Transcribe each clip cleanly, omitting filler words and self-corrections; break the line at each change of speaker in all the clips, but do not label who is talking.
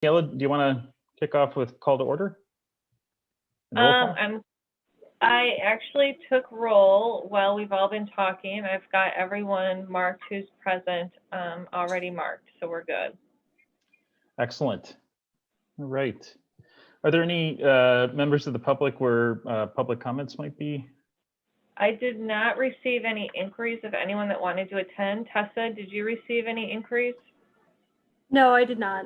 Kayla, do you want to kick off with call to order? And roll call?
I actually took roll while we've all been talking. I've got everyone marked who's present already marked, so we're good.
Excellent. All right. Are there any members of the public where public comments might be?
I did not receive any inquiries of anyone that wanted to attend. Tessa, did you receive any inquiries?
No, I did not.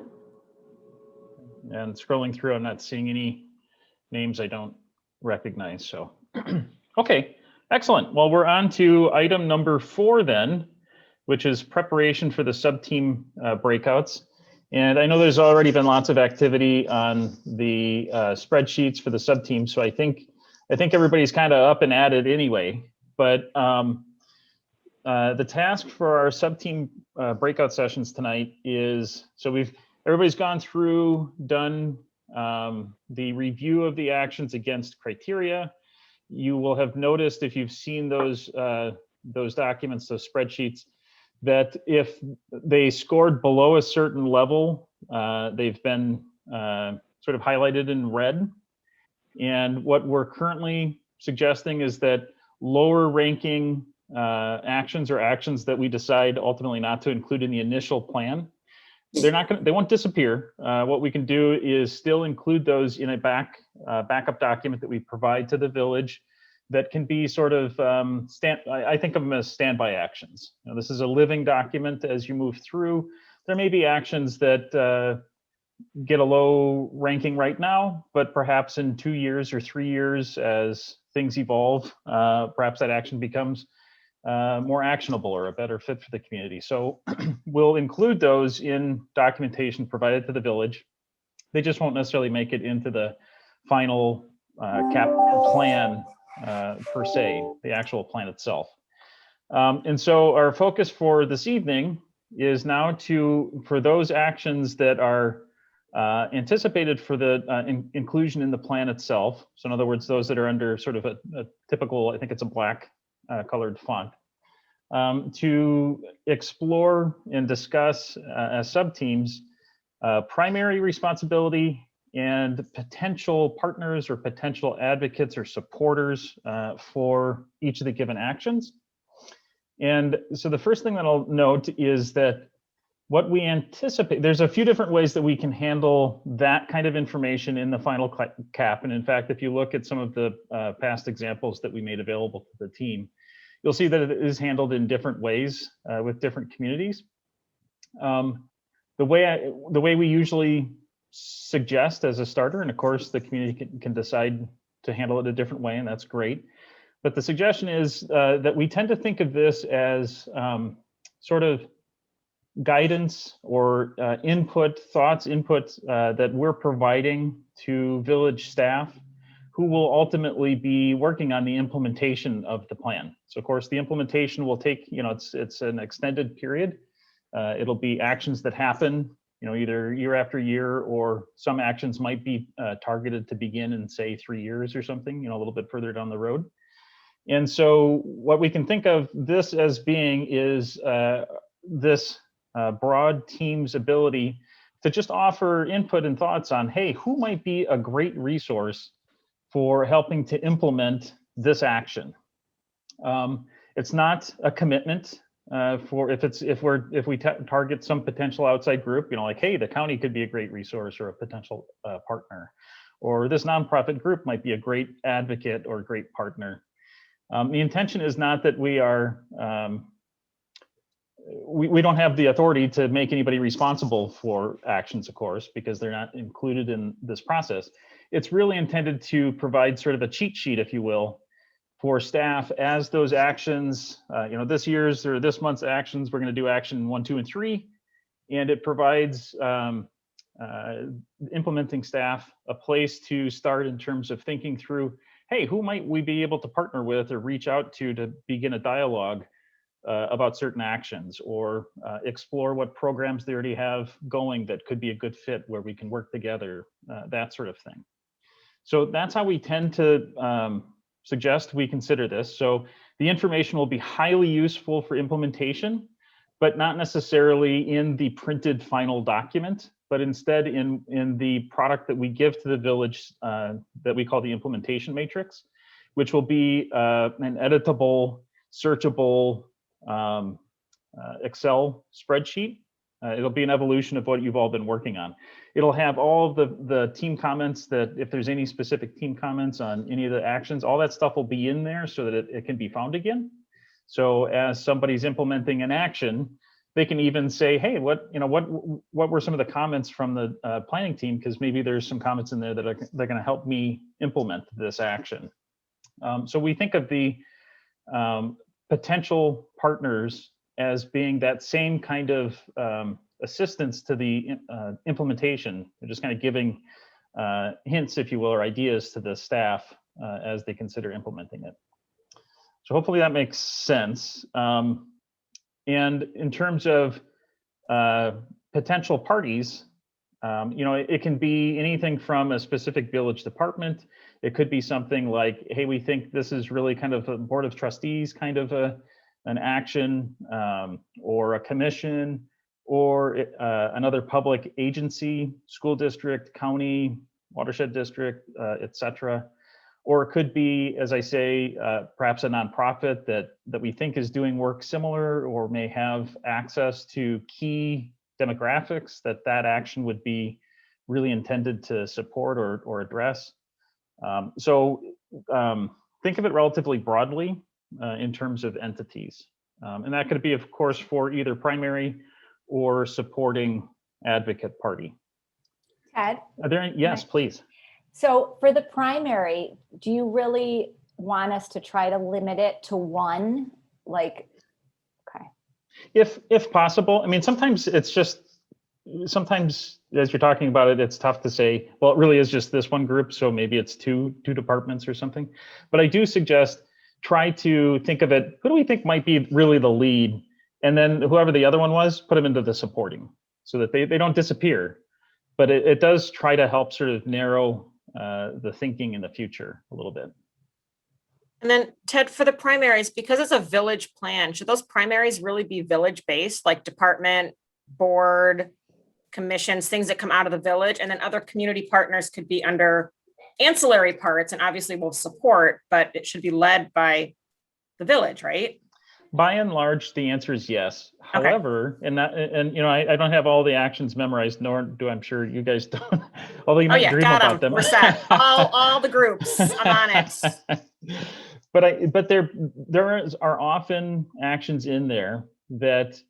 And scrolling through, I'm not seeing any names I don't recognize. So, okay, excellent. Well, we're on to item number 4 then, which is preparation for the sub-team breakouts. And I know there's already been lots of activity on the spreadsheets for the sub-team. So I think everybody's kind of up and at it anyway. But the task for our sub-team breakout sessions tonight is, so everybody's gone through, done the review of the actions against criteria. You will have noticed, if you've seen those documents, those spreadsheets, that if they scored below a certain level, they've been sort of highlighted in red. And what we're currently suggesting is that lower ranking actions or actions that we decide ultimately not to include in the initial plan, they won't disappear. What we can do is still include those in a backup document that we provide to the village that can be sort of, I think of them as standby actions. Now, this is a living document as you move through. There may be actions that get a low ranking right now, but perhaps in 2 years or 3 years, as things evolve, perhaps that action becomes more actionable or a better fit for the community. So we'll include those in documentation provided to the village. They just won't necessarily make it into the final cap plan per se, the actual plan itself. And so our focus for this evening is now for those actions that are anticipated for the inclusion in the plan itself. So in other words, those that are under sort of a typical, I think it's a black colored font, to explore and discuss as sub-teams primary responsibility and potential partners or potential advocates or supporters for each of the given actions. And so the first thing that I'll note is that what we anticipate, there's a few different ways that we can handle that kind of information in the final cap. And in fact, if you look at some of the past examples that we made available to the team, you'll see that it is handled in different ways with different communities. The way we usually suggest as a starter, and of course the community can decide to handle it a different way, and that's great. But the suggestion is that we tend to think of this as sort of guidance or input that we're providing to village staff who will ultimately be working on the implementation of the plan. So of course the implementation will take, it's an extended period. It'll be actions that happen, either year after year, or some actions might be targeted to begin in, say, 3 years or something, a little bit further down the road. And so what we can think of this as being is this broad team's ability to just offer input and thoughts on, hey, who might be a great resource for helping to implement this action. It's not a commitment for if we target some potential outside group, like, hey, the county could be a great resource or a potential partner, or this nonprofit group might be a great advocate or a great partner. The intention is not that we are we don't have the authority to make anybody responsible for actions, of course, because they're not included in this process. It's really intended to provide sort of a cheat sheet, if you will, for staff as those actions, this year's or this month's actions, we're going to do action 1, 2, and 3, and it provides implementing staff a place to start in terms of thinking through, hey, who might we be able to partner with or reach out to begin a dialogue about certain actions, or explore what programs they already have going that could be a good fit where we can work together, that sort of thing. So that's how we tend to suggest we consider this. So the information will be highly useful for implementation, but not necessarily in the printed final document. but instead in the product that we give to the village that we call the implementation matrix, which will be an editable, searchable Excel spreadsheet. It'll be an evolution of what you've all been working on. It'll have all of the team comments, that if there's any specific team comments on any of the actions, all that stuff will be in there so that it can be found again. So as somebody's implementing an action, they can even say, hey, what were some of the comments from the planning team? Because maybe there's some comments in there that are going to help me implement this action. So we think of the potential partners as being that same kind of assistance to the implementation. They're just kind of giving hints, if you will, or ideas to the staff as they consider implementing it. So hopefully that makes sense. And in terms of potential parties, it can be anything from a specific village department. It could be something like, hey, we think this is really kind of a board of trustees kind of an action, or a commission, or another public agency, school district, county, watershed district, et cetera. Or it could be, as I say, perhaps a nonprofit that we think is doing work similar or may have access to key demographics that action would be really intended to support or address. So think of it relatively broadly in terms of entities. And that could be, of course, for either primary or supporting advocate party.
Ted?
Are there any? Yes, please.
So for the primary, do you really want us to try to limit it to one? Okay.
If possible. I mean, sometimes as you're talking about it, it's tough to say, well, it really is just this one group. So maybe it's two departments or something. But I do suggest try to think of it, who do we think might be really the lead? And then whoever the other one was, put them into the supporting so that they don't disappear. But it does try to help sort of narrow the thinking in the future a little bit.
And then Ted, for the primaries, because it's a village plan, should those primaries really be village based, like department, board, commissions, things that come out of the village, and then other community partners could be under ancillary parts and obviously will support, but it should be led by the village, right?
By and large, the answer is yes.
Okay.
However, I don't have all the actions memorized, nor do I'm sure you guys don't. Although you might dream about them.
We're set. all the groups. I'm on it.
But there are often actions in there that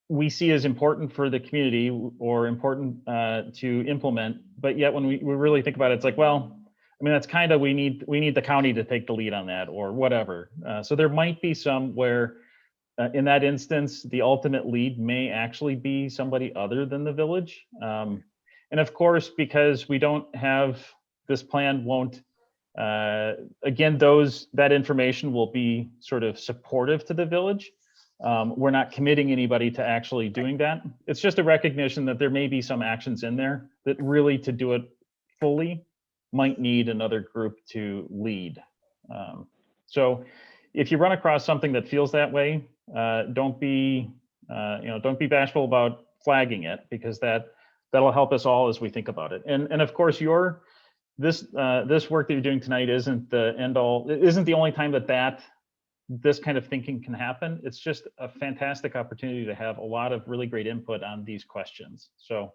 we see as important for the community or important to implement. But yet, when we really think about it, it's like, well, I mean, that's kind of, we need the county to take the lead on that or whatever. So there might be some where in that instance, the ultimate lead may actually be somebody other than the village. And of course, because we don't have, this plan won't, again, that information will be sort of supportive to the village. We're not committing anybody to actually doing that. It's just a recognition that there may be some actions in there that really, to do it fully, might need another group to lead. So if you run across something that feels that way, don't be bashful about flagging it, because that'll help us all as we think about it. And of course, this work that you're doing tonight isn't the end all. It isn't the only time that this kind of thinking can happen. It's just a fantastic opportunity to have a lot of really great input on these questions. So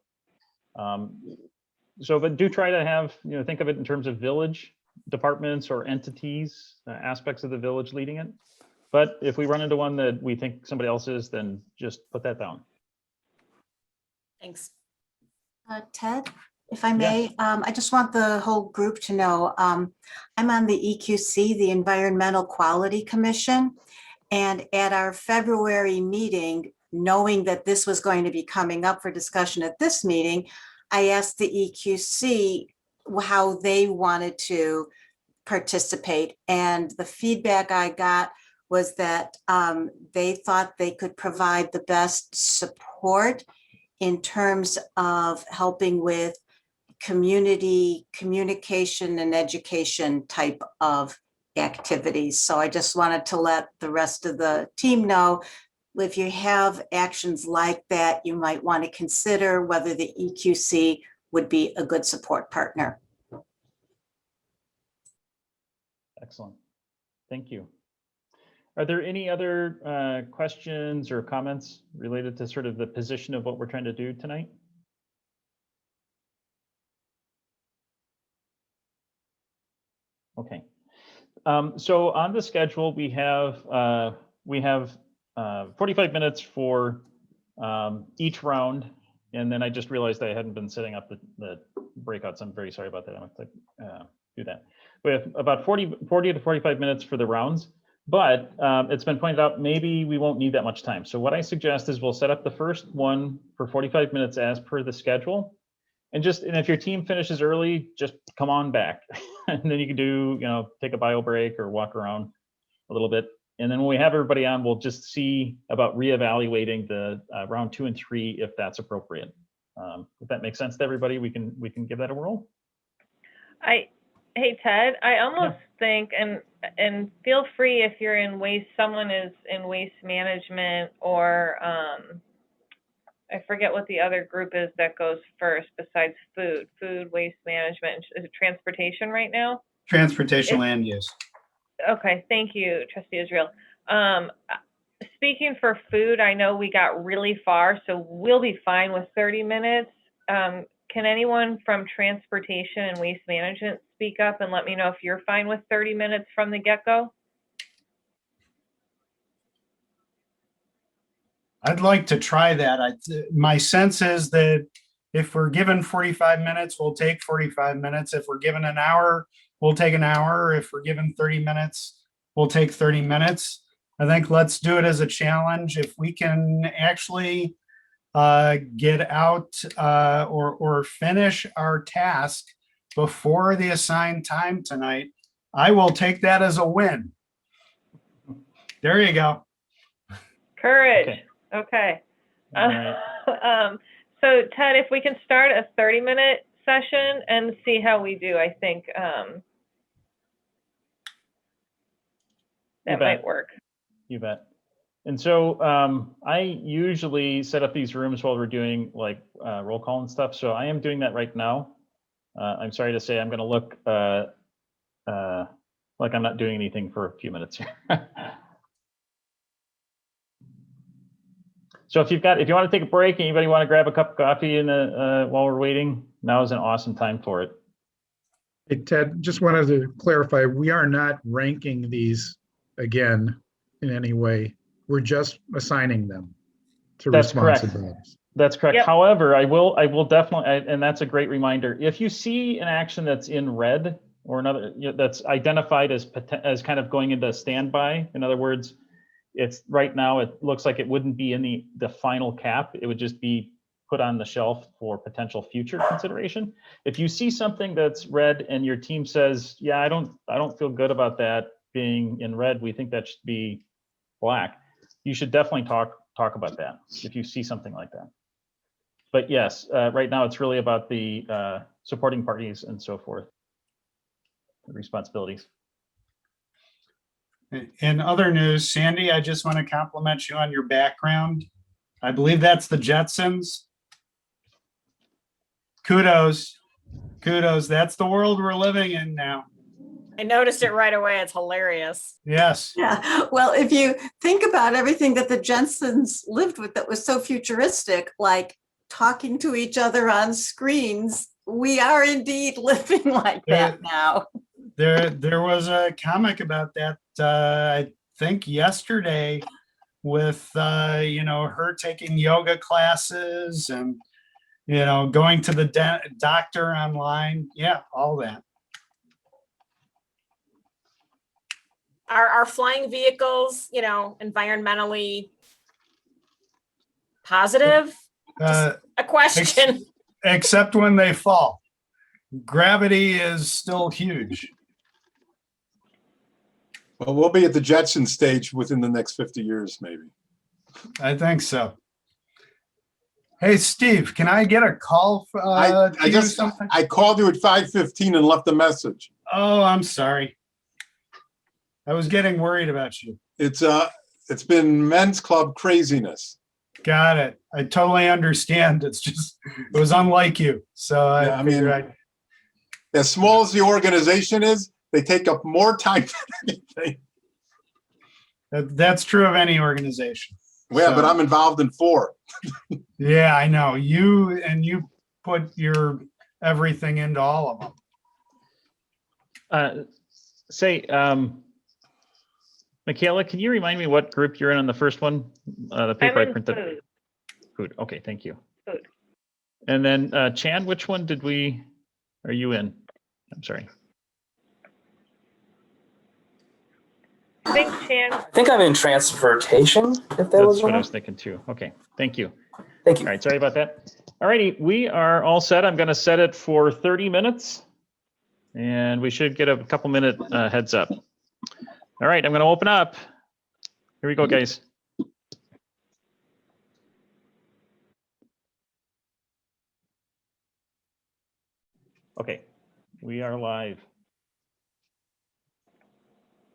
but do try to have, think of it in terms of village departments or entities, aspects of the village leading it. But if we run into one that we think somebody else is, then just put that down.
Thanks.
Ted, if I may, I just want the whole group to know, I'm on the EQC, the Environmental Quality Commission. And at our February meeting, knowing that this was going to be coming up for discussion at this meeting, I asked the EQC how they wanted to participate. And the feedback I got was that they thought they could provide the best support in terms of helping with community communication and education type of activities. So I just wanted to let the rest of the team know if you have actions like that, you might want to consider whether the EQC would be a good support partner.
Excellent. Thank you. Are there any other questions or comments related to sort of the position of what we're trying to do tonight? Okay. So on the schedule, we have 45 minutes for each round. And then I just realized I hadn't been setting up the breakouts. I'm very sorry about that. I'm going to do that. We have about 40 to 45 minutes for the rounds, but it's been pointed out maybe we won't need that much time. So what I suggest is we'll set up the first one for 45 minutes as per the schedule. And if your team finishes early, just come on back. And then you can do, take a bio break or walk around a little bit. And then when we have everybody on, we'll just see about reevaluating the round 2 and 3 if that's appropriate. If that makes sense to everybody, we can give that a whirl.
Hey Ted, I almost think, and feel free if you're in waste, someone is in waste management or I forget what the other group is that goes first besides food, waste management. Is it transportation right now?
Transportation land use.
Okay, thank you, Trustee Israel. Speaking for food, I know we got really far, so we'll be fine with 30 minutes. Can anyone from transportation and waste management speak up and let me know if you're fine with 30 minutes from the get-go?
I'd like to try that. My sense is that if we're given 45 minutes, we'll take 45 minutes. If we're given an hour, we'll take an hour. If we're given 30 minutes, we'll take 30 minutes. I think let's do it as a challenge. If we can actually get out or finish our task before the assigned time tonight, I will take that as a win. There you go.
Courage. Okay.
All right.
So Ted, if we can start a 30-minute session and see how we do, I think that might work.
You bet. And so I usually set up these rooms while we're doing like roll call and stuff. So I am doing that right now. I'm sorry to say I'm going to look like I'm not doing anything for a few minutes here. So if you want to take a break, anybody want to grab a cup of coffee while we're waiting, now is an awesome time for it.
Hey, Ted, just wanted to clarify, we are not ranking these again in any way. We're just assigning them to responsibilities.
That's correct.
Yep.
However, I will definitely, and that's a great reminder. If you see an action that's in red or another that's identified as kind of going into standby, in other words, it's right now, it looks like it wouldn't be in the final cap. It would just be put on the shelf for potential future consideration. If you see something that's red and your team says, yeah, I don't feel good about that being in red, we think that should be black, you should definitely talk about that if you see something like that. But yes, right now it's really about the supporting parties and so forth, the responsibilities.
In other news, Sandy, I just want to compliment you on your background. I believe that's the Jetsons. Kudos. That's the world we're living in now.
I noticed it right away. It's hilarious.
Yes.
Yeah, well, if you think about everything that the Jensens lived with that was so futuristic, like talking to each other on screens, we are indeed living like that now.
There was a comic about that, I think yesterday, with her taking yoga classes and going to the doctor online. Yeah, all that.
Are flying vehicles, environmentally positive? Just a question.
Except when they fall. Gravity is still huge.
Well, we'll be at the Jetson stage within the next 50 years, maybe.
I think so. Hey, Steve, can I get a call?
I called you at 5:15 and left a message.
Oh, I'm sorry. I was getting worried about you.
It's It's been men's club craziness.
Got it. I totally understand. It's just, it was unlike you. So
Yeah, I mean, as small as the organization is, they take up more time than anything.
That's true of any organization.
Yeah, but
So,
I'm involved in 4.
yeah, I know. You put your everything into all of them.
Michaela, can you remind me what group you're in on the first one? The paper I
I'm in
printed.
food.
Food. Okay, thank you.
Food.
And then Chan, which one are you in? I'm sorry.
I think Chan,
I think I'm in transportation, if that was
That's what I
one.
was thinking too. Okay, thank you.
Thank you.
All right, sorry about that. All righty, we are all set. I'm going to set it for 30 minutes. And we should get a couple minute heads up. All right, I'm going to open up. Here we go, guys.
Okay,
we are live.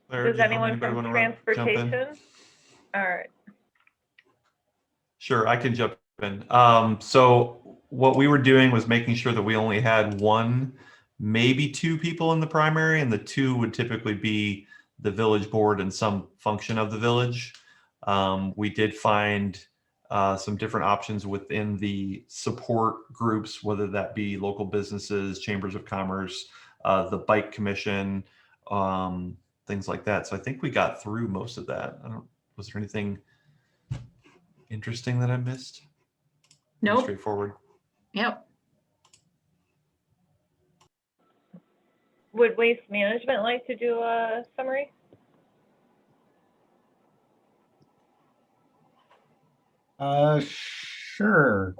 Claire,
Does anyone from transportation? All right.
Sure, I can jump in. So what we were doing was making sure that we only had 1, maybe 2 people in the primary, and the 2 would typically be the village board and some function of the village. We did find some different options within the support groups, whether that be local businesses, chambers of commerce, the bike commission, things like that. So I think we got through most of that. Was there anything interesting that I missed?
Nope.
Straightforward.
Yep.
Would waste management like to do a summary?
Sure.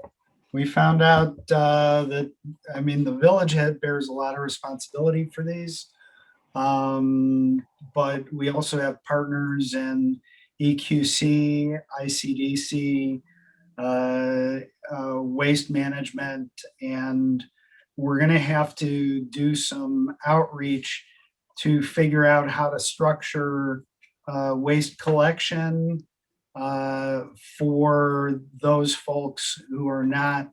We found out that, I mean, the village head bears a lot of responsibility for these. But we also have partners in EQC, ICDC, waste management, and we're going to have to do some outreach to figure out how to structure waste collection for those folks who are not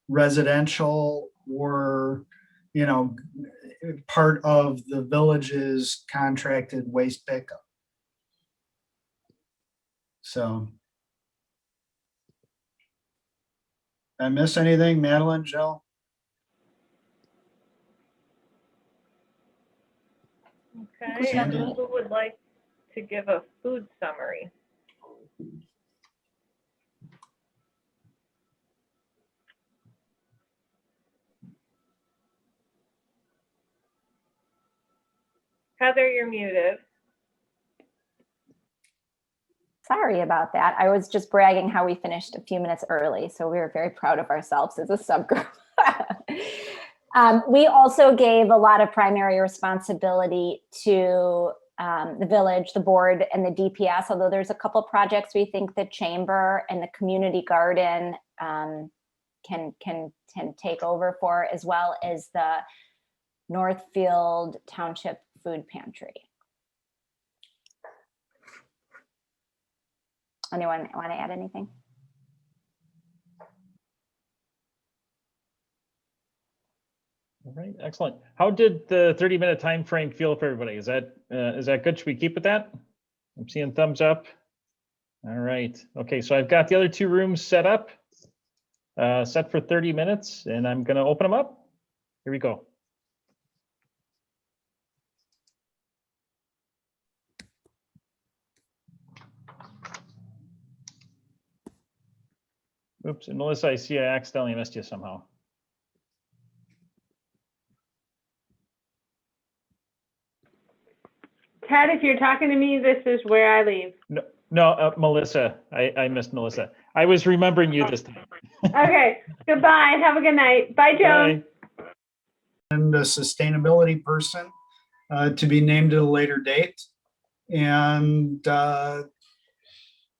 residential or, you know, part of the village's contracted waste pickup. So. Did I miss anything, Madeline, Jill?
Okay, and who would like to give a food summary? Heather, you're muted.
Sorry about that. I was just bragging how we finished a few minutes early. So we were very proud of ourselves as a subgroup. We also gave a lot of primary responsibility to the village, the board, and the DPS, although there's a couple projects we think the chamber and the community garden can take over for, as well as the Northfield Township Food Pantry. Anyone want to add anything?
All right, excellent. How did the 30-minute time frame feel for everybody? Is that good? Should we keep with that? I'm seeing thumbs up. All right. Okay, so I've got the other 2 rooms set up, set for 30 minutes, and I'm going to open them up. Here we go. Oops, and Melissa, I see I accidentally missed you somehow.
Ted, if you're talking to me, this is where I leave.
No, Melissa, I missed Melissa. I was remembering you this time.
Okay, goodbye. Have a good night. Bye, Joan.
Bye.
And a sustainability person to be named at a later date. And,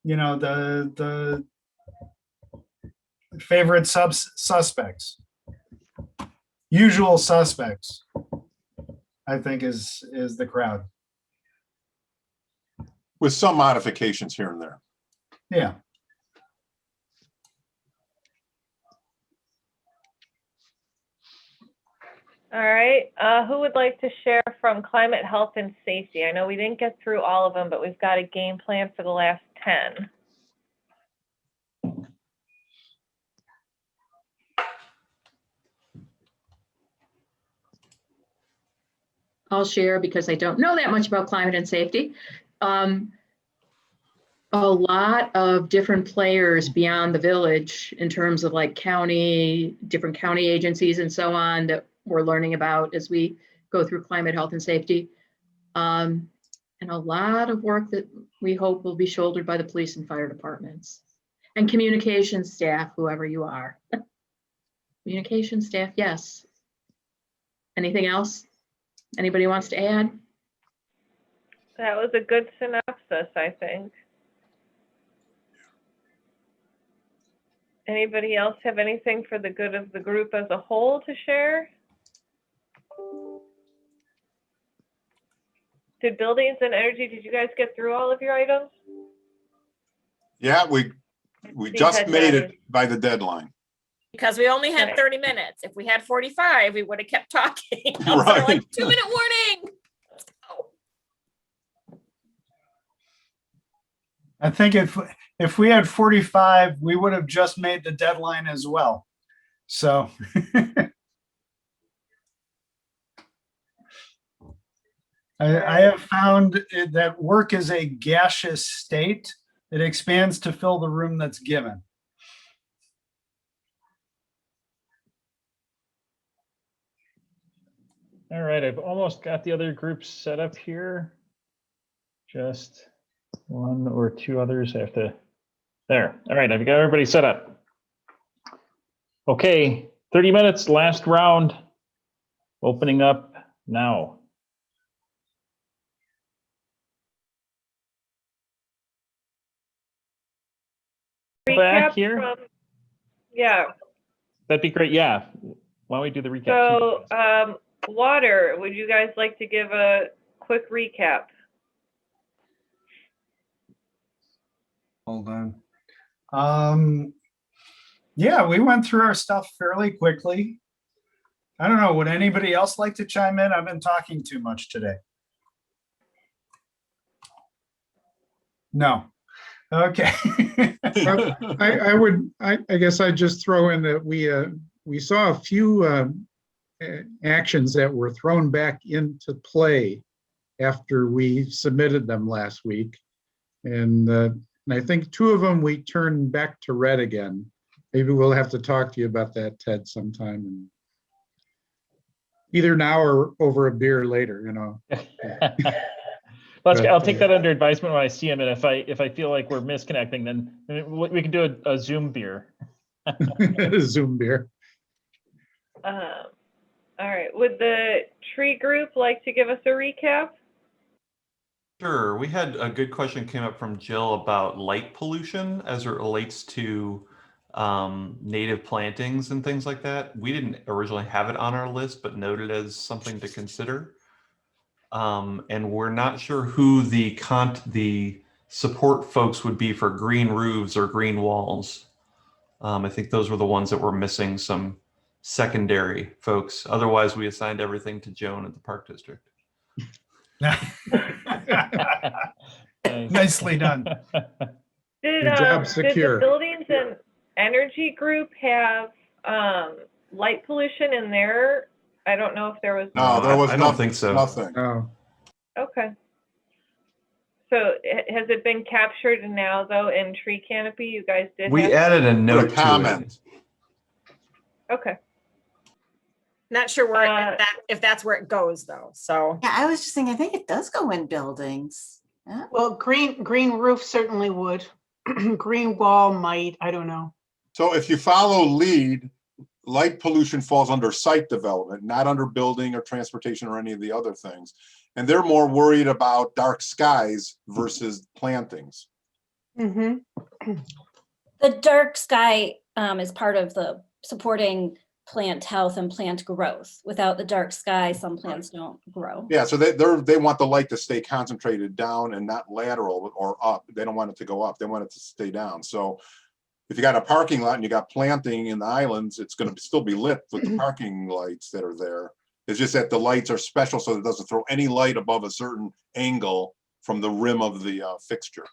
you know, the favorite suspects, usual suspects, I think is the crowd.
with some modifications here and there.
Yeah.
All right, who would like to share from climate, health, and safety? I know we didn't get through all of them, but we've got a game plan for the last 10.
I'll share because I don't know that much about climate and safety. A lot of different players beyond the village in terms of like different county agencies and so on that we're learning about as we go through climate, health, and safety. And a lot of work that we hope will be shouldered by the police and fire departments and communication staff, whoever you are. Communication staff, yes. Anything else? Anybody wants to add?
That was a good synopsis, I think. Anybody else have anything for the good of the group as a whole to share? Did buildings and energy, did you guys get through all of your items?
Yeah, we just made it by the deadline.
Because we only had
Okay.
30 minutes. If we had 45, we would have kept talking. I was
Right.
like, 2-minute warning. Let's go.
I think if we had 45, we would have just made the deadline as well. So I have found that work is a gaseous state. It expands to fill the room that's given.
All right, I've almost got the other groups set up here. Just one or two others I have to, there. All right, I've got everybody set up. Okay, 30 minutes, last round. Opening up now. Back here?
Yeah,
That'd be great, yeah. Why don't we do the recap?
so water, would you guys like to give a quick recap?
Hold on. Yeah, we went through our stuff fairly quickly. I don't know, would anybody else like to chime in? I've been talking too much today. No. Okay.
I guess I'd just throw in that we saw a few actions that were thrown back into play after we submitted them last week. And I think 2 of them we turned back to red again. Maybe we'll have to talk to you about that, Ted, sometime. And either now or over a beer later, you know.
I'll take that under advisement when I see him, and if I feel like we're misconnecting, then we can do a Zoom beer.
Zoom beer.
All right, would the tree group like to give us a recap?
Sure. We had a good question came up from Jill about light pollution as it relates to native plantings and things like that. We didn't originally have it on our list, but noted as something to consider. And we're not sure who the support folks would be for green roofs or green walls. I think those were the ones that were missing some secondary folks. Otherwise, we assigned everything to Joan at the Park District.
Nicely done.
Did
Your job
the
secure.
buildings and energy group have light pollution in there? I don't know if there was.
No, there was
I don't think so.
Nothing.
Oh,
Okay. So has it been captured now though in tree canopy? You guys did.
We
have-
added a
Put
note
a
to
comment.
it.
Okay.
Not sure where if that's where it goes though. So
Yeah, I was just thinking, I think it does go in buildings. Yeah.
Well, green roof certainly would. Green wall might, I don't know.
So if you follow lead, light pollution falls under site development, not under building or transportation or any of the other things. And they're more worried about dark skies versus plantings.
Mm-hmm.
The dark sky is part of the supporting
plant health and plant growth. Without the dark sky, some plants don't grow.
Yeah, so they want the light to stay concentrated down and not lateral or up. They don't want it to go up. They want it to stay down. So if you got a parking lot and you got planting in the islands, it's going to still be lit with the parking lights that are there. It's just that the lights are special, so it doesn't throw any light above a certain angle from the rim of the fixture.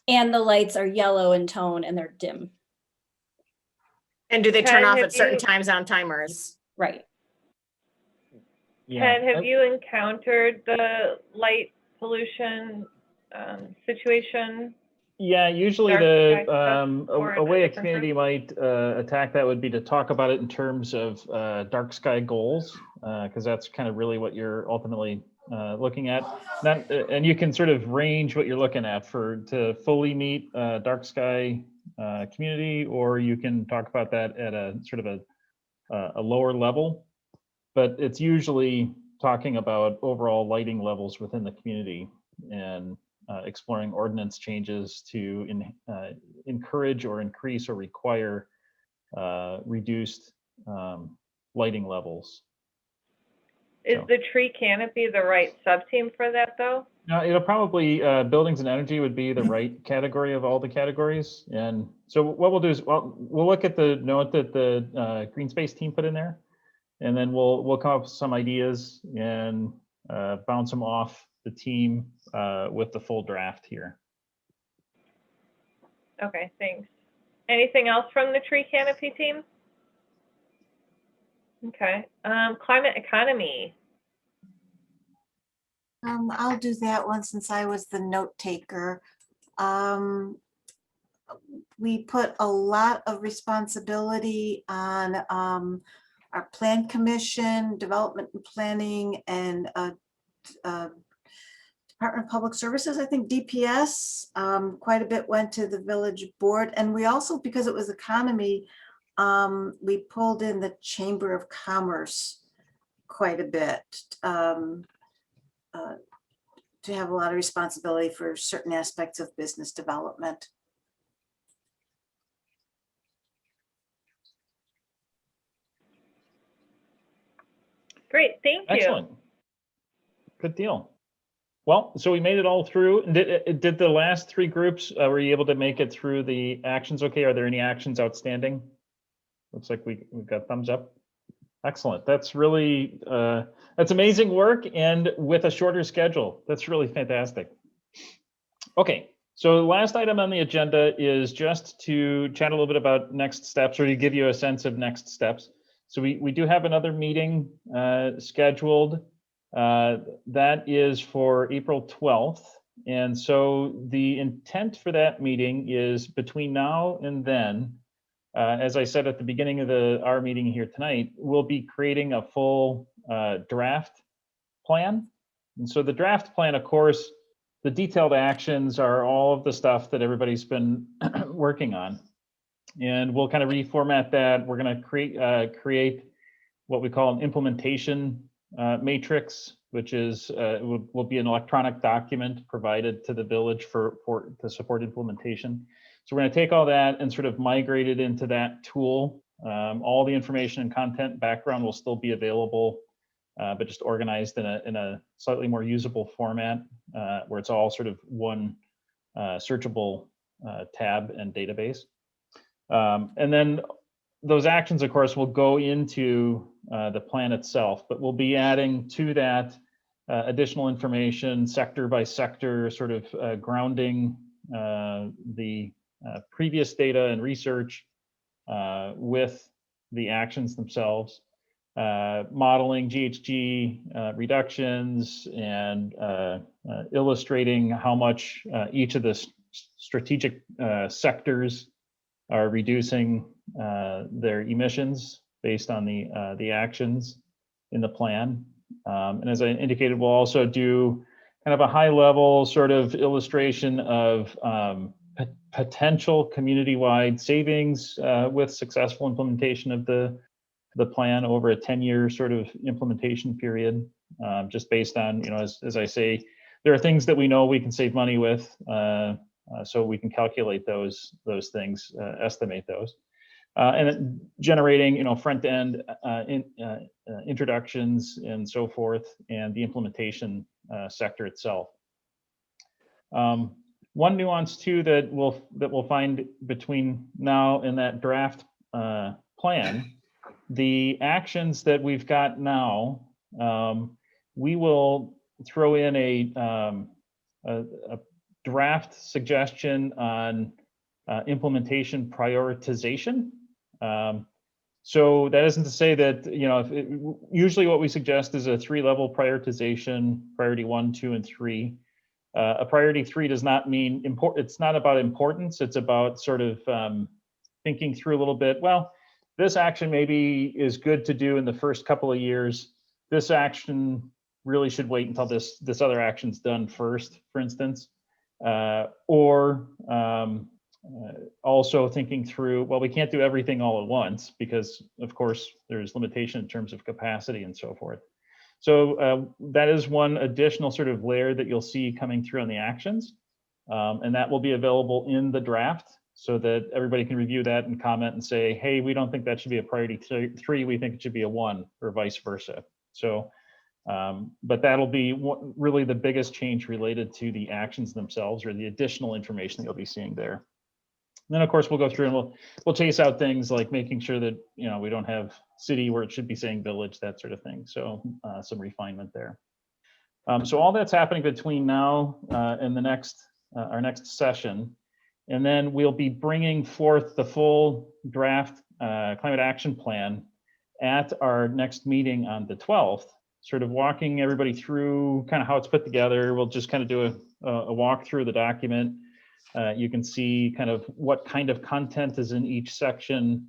And the lights are yellow in tone and they're dim.
And do they turn
Ted,
off
have
at certain
you-
times on timers?
Right.
Yeah.
Ted, have you encountered the light pollution situation?
Yeah, usually
Dark
the
sky stuff, or
a
is it
way a
different
community might attack that would be to talk about it in terms of dark sky goals, because that's kind of really what you're ultimately looking at. And you can sort of range what you're looking at to fully meet dark sky community, or you can talk about that at a sort of a lower level. But it's usually talking about overall lighting levels within the community and exploring ordinance changes to encourage or increase or require reduced lighting levels.
Is the tree canopy the right sub-team for that, though?
No, it'll probably, buildings and energy would be the right category of all the categories. And so what we'll do is, we'll look at the note that the green space team put in there, and then we'll come up with some ideas and bounce them off the team with the full draft here.
Okay, thanks. Anything else from the tree canopy team? Okay, climate economy.
I'll do that one since I was the note taker. We put a lot of responsibility on our plan commission, development and planning, and Department of Public Services, I think DPS. Quite a bit went to the village board. And we also, because it was economy, we pulled in the Chamber of Commerce quite a bit to have a lot of responsibility for certain aspects of business development.
Great, thank you.
Excellent. Good deal. Well, so we made it all through. Did the last three groups, were you able to make it through the actions okay? Are there any actions outstanding? Looks like we've got thumbs up. Excellent. That's really, that's amazing work, and with a shorter schedule. That's really fantastic. Okay, so the last item on the agenda is just to chat a little bit about next steps, or to give you a sense of next steps. So we do have another meeting scheduled. That is for April 12th. And so the intent for that meeting is between now and then, as I said at the beginning of our meeting here tonight, we'll be creating a full draft plan. And so the draft plan, of course, the detailed actions are all of the stuff that everybody's been working on. And we'll kind of reformat that. We're going to create what we call an implementation matrix, which is will be an electronic document provided to the village to support implementation. So we're going to take all that and sort of migrate it into that tool. All the information and content background will still be available, but just organized in a slightly more usable format where it's all sort of one searchable tab and database. And then those actions, of course, will go into the plan itself, but we'll be adding to that additional information, sector by sector, sort of grounding the previous data and research with the actions themselves, modeling GHG reductions, and illustrating how much each of the strategic sectors are reducing their emissions based on the actions in the plan. And as I indicated, we'll also do kind of a high level sort of illustration of potential community-wide savings with successful implementation of the plan over a 10-year sort of implementation period, just based on, as I say, there are things that we know we can save money with, so we can calculate those things, estimate those. And generating, front end introductions and so forth, and the implementation sector itself. One nuance too that we'll find between now and that draft plan, the actions that we've got now, we will throw in a draft suggestion on implementation prioritization. So that isn't to say that, usually what we suggest is a 3-level prioritization, priority 1, 2, and 3. A priority 3 does not mean it's not about importance. It's about sort of thinking through a little bit. Well, this action maybe is good to do in the first couple of years. This action really should wait until this other action's done first, for instance. Also thinking through, well, we can't do everything all at once because, of course, there's limitation in terms of capacity and so forth. So that is one additional sort of layer that you'll see coming through on the actions. And that will be available in the draft so that everybody can review that and comment and say, hey, we don't think that should be a priority 3, we think it should be a 1, or vice versa. So, but that'll be really the biggest change related to the actions themselves, or the additional information that you'll be seeing there. And then, of course, we'll go through and we'll chase out things like making sure that we don't have city where it should be saying village, that sort of thing. So some refinement there. So all that's happening between now and the our next session, and then we'll be bringing forth the full draft climate action plan at our next meeting on the 12th. Sort of walking everybody through kind of how it's put together. We'll just kind of do a walk through the document. You can see kind of what kind of content is in each section,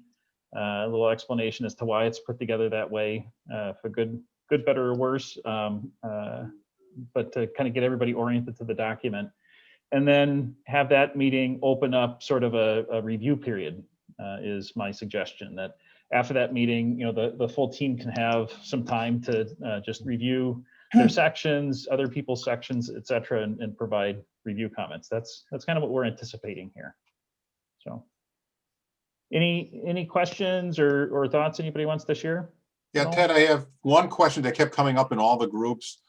a little explanation as to why it's put together that way, for good, better, or worse, but to kind of get everybody oriented to the document. And then have that meeting open up sort of a review period, is my suggestion. That after that meeting, the full team can have some time to just review their sections, other people's sections, et cetera, and provide review comments. That's kind of what we're anticipating here. So any questions or thoughts anybody wants to share?
Yeah, Ted, I have one question that kept coming up in all the groups.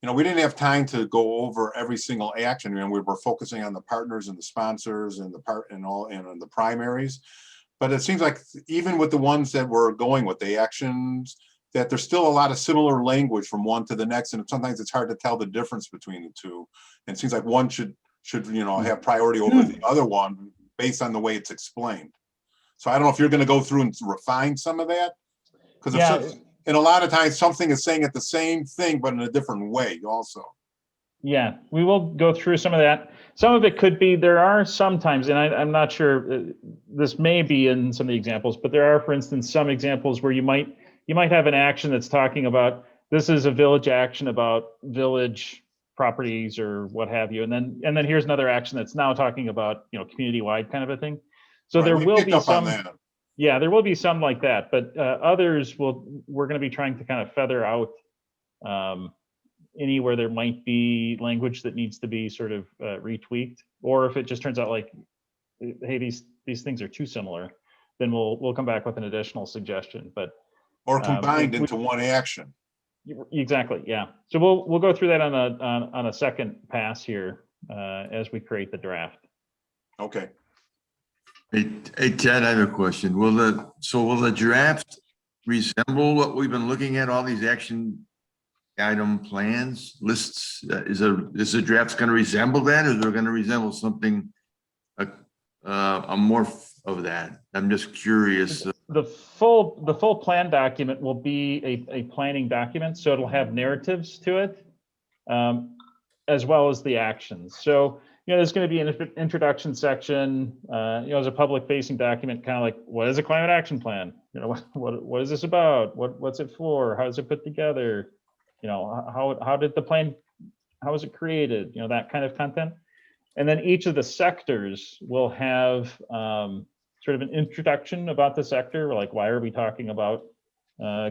We didn't have time to go over every single action. We were focusing on the partners and the sponsors and the primaries. But it seems like even with the ones that we're going with the actions, that there's still a lot of similar language from one to the next, and sometimes it's hard to tell the difference between the two. And it seems like one should have priority over the other one based on the way it's explained. So I don't know if you're going to go through and refine some of that, because and a lot of times something is saying it the same thing but in a different way also.
Yeah, we will go through some of that. Some of it could be, there are sometimes, and I'm not sure, this may be in some of the examples, but there are, for instance, some examples where you might have an action that's talking about, this is a village action about village properties or what have you. And then here's another action that's now talking about, community-wide kind of a thing. So there will be some, yeah, there will be some like that, but others we're going to be trying to kind of feather out anywhere there might be language that needs to be sort of retweaked, or if it just turns out like, hey, these things are too similar, then we'll come back with an additional suggestion. But
or combined into one action.
Exactly, yeah. So we'll go through that on a second pass here as we create the draft.
Okay.
Hey Ted, I have a question. Will the draft resemble what we've been looking at, all these action item plans, lists? Is the draft going to resemble that, or is it going to resemble something, a morph of that? I'm just curious.
The full plan document will be a planning document, so it'll have narratives to it, as well as the actions. So there's going to be an introduction section, as a public facing document, kind of like, what is a climate action plan? What is this about? What's it for? How is it put together? How did the plan, how was it created? That kind of content. And then each of the sectors will have sort of an introduction about the sector, like why are we talking about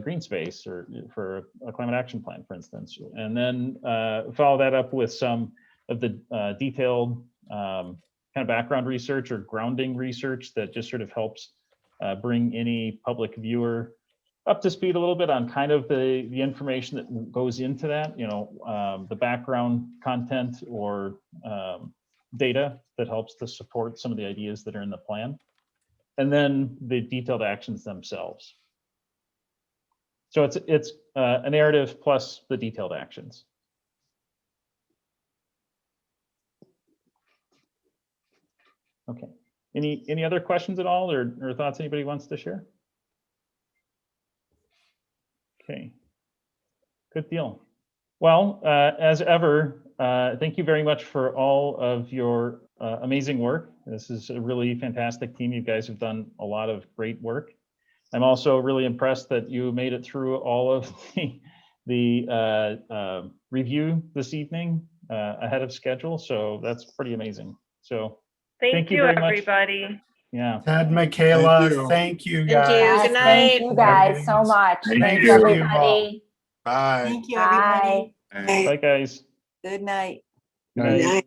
green space or for a climate action plan, for instance, and then follow that up with some of the detailed kind of background research or grounding research that just sort of helps bring any public viewer up to speed a little bit on kind of the information that goes into that, the background content or data that helps to support some of the ideas that are in the plan, and then the detailed actions themselves. So it's a narrative plus the detailed actions. Okay. Any other questions at all, or thoughts anybody wants to share? Okay. Good deal. Well, as ever, thank you very much for all of your amazing work. This is a really fantastic team. You guys have done a lot of great work. I'm also really impressed that you made it through all of the review this evening ahead of schedule. So that's pretty amazing. So
Thank you
very much.
Everybody.
Yeah.
Ted, Michaela,
Thank you.
thank you
Thank you.
guys.
Good
Thank you guys so much.
Thank
Thanks,
you.
everybody.
Bye.
Thank you,
Bye.
everybody.
Bye, guys.
Good night.
Good night.